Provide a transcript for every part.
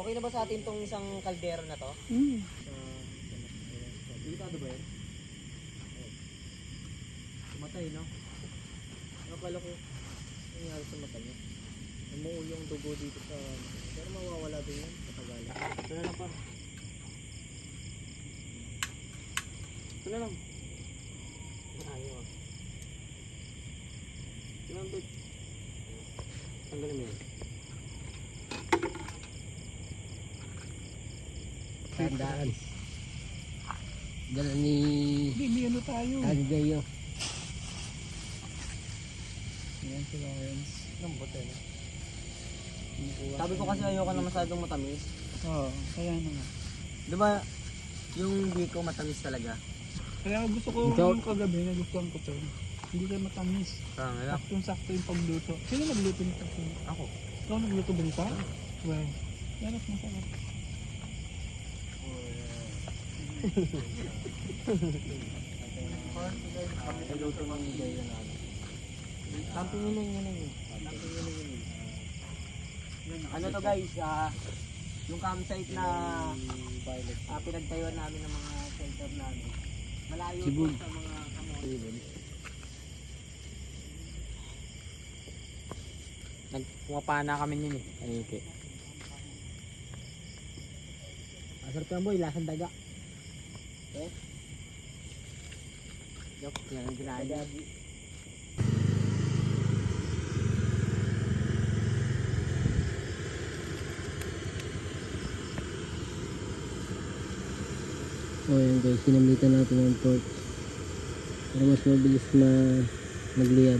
Okay na ba sa atin tong isang kaldero na to? Delikado ba yan? Tumatay, no? Nakakala ko nangyari sa mata niya. Namuo yung dugo dito sa... Pero mawawala din yan sa tagalan. Ito na lang pa. Ito na lang. Ayaw ah. Ito lang, babe. Tanggalin mo yan. Tandaan. Dala ni... Hindi, may ano tayo. Kagayo. Yan si Lawrence. Lambot eh. Sabi ko kasi ayoko na masyadong matamis. Oo, kaya naman. Diba yung biko matamis talaga? Kaya gusto ko Ikaw? yung kagabi, nagustuhan ko to. Hindi kayo matamis. Tanga. Saktong-sakto yung pagluto. Sino nagluto nito? Ako. Ikaw nagluto ba nito? Well, sarap masarap. Nagluto ng higay yun ano. Camping yun yun. Ano to guys, yung campsite na pinagtayuan namin ng mga shelter namin. Malayo Sibol. po sa mga kamote. Nagpumapana kami yun eh. Anike. Masarap yan boy, lasang daga. Okay? Joke, yan ang ginaya. O yan guys, sinamitan natin ng torch para mas mabilis magliyab.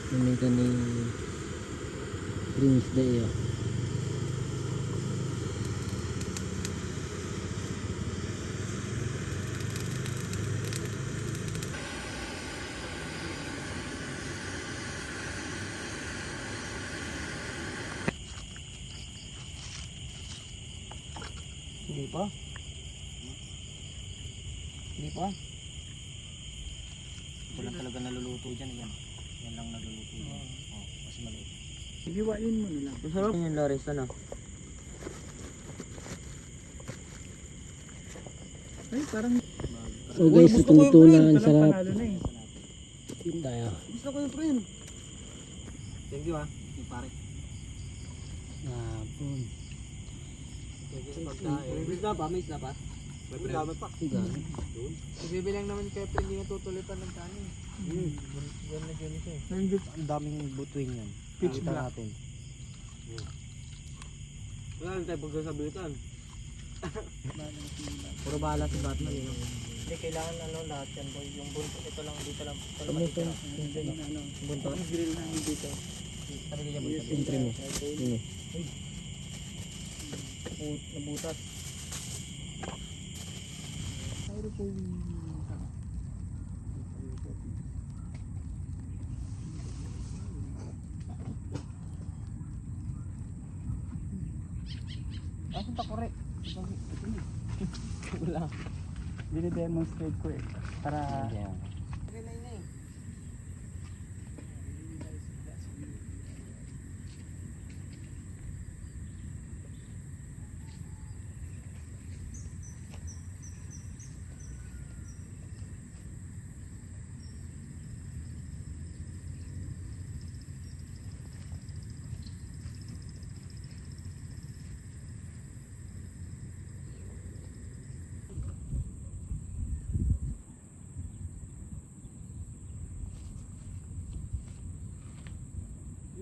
Sinamitan ni Prince Deo. Hindi pa. Hindi pa. Ito lang talaga naluluto dyan. Yan. Yan lang naluluto dyan. Oh, mas maliit. Hiwain mo nila. Masarap yung Loris, ano? Ay, parang... So guys, itong luto na ang sarap. Panalo na eh. Yun tayo. Gusto ko yung friend. Thank you ah. Yung pare. Hapon. Thank you sa pagkain. May na pa? May isla pa? May dami pa. Ibibilang naman kay friend yung tutulipan ng kanin. Yan na dyan siya eh. Nandito. Ang daming butuin yan. Pitch Kita black. natin. Wala na tayo pagkasabitan. Puro bahala si Batman eh. Hindi, kailangan ano lahat yan boy. Yung buntot, ito lang, dito lang. Ito lang matitira. Buntot. Ang grill namin dito. Sabi ko niya buntot. Entry mo. Yun. Nabutas. Mayroon pong... Asan pa kore? Wala. Dine-demonstrate ko eh. Para...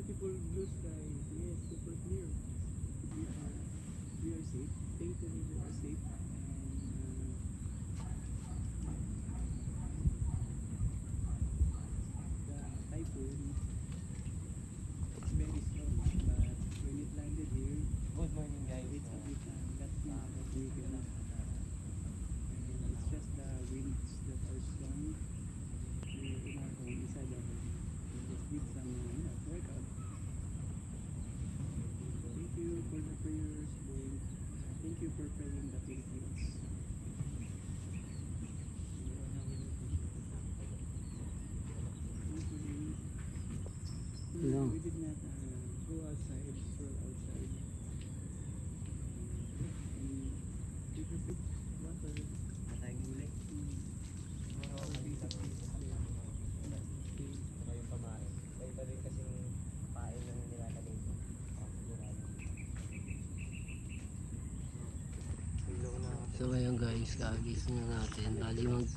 beautiful blue sky. Yes, super clear. We are safe. Thankfully, we are safe. The typhoon, it's very strong, but when it landed here, Good morning guys. it's a bit that's not what we can. It's just the winds that are strong. We're in our home, inside our home. We just need some, workout. Thank you for the prayers, Lord. Thank you for praying the Philippines. No. We did not go outside, stroll outside. Matay gulay. Saka yung pamain. Iba rin kasing pain ng nilalagay ko. Ilaw na. So ngayon guys, kagising na natin. Bali mag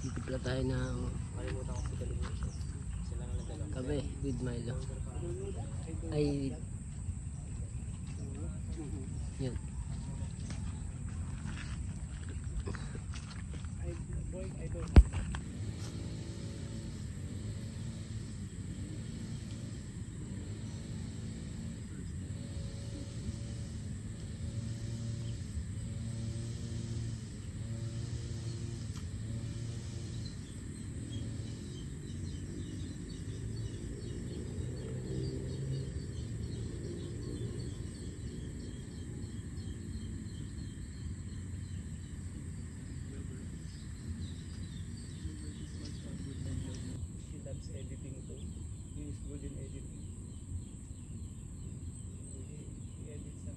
titipla tayo ng Malimutan ko si Kaligyan. Sila nga nagdala. kape with Milo. Ay, yan. Boy, I don't have that. She loves editing too. He is good in editing. He edits some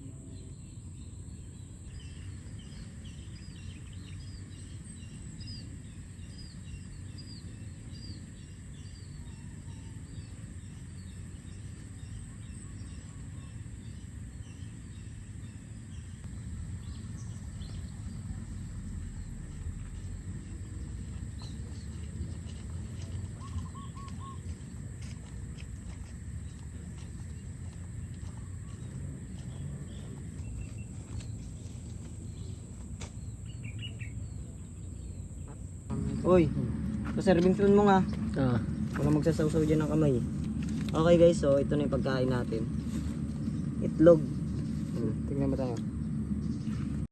Uy, pa-serving spoon mo nga. Ah, Baka magsasawsaw dyan ng kamay. Okay guys, so ito na yung pagkain natin. Itlog. Tignan mo tayo.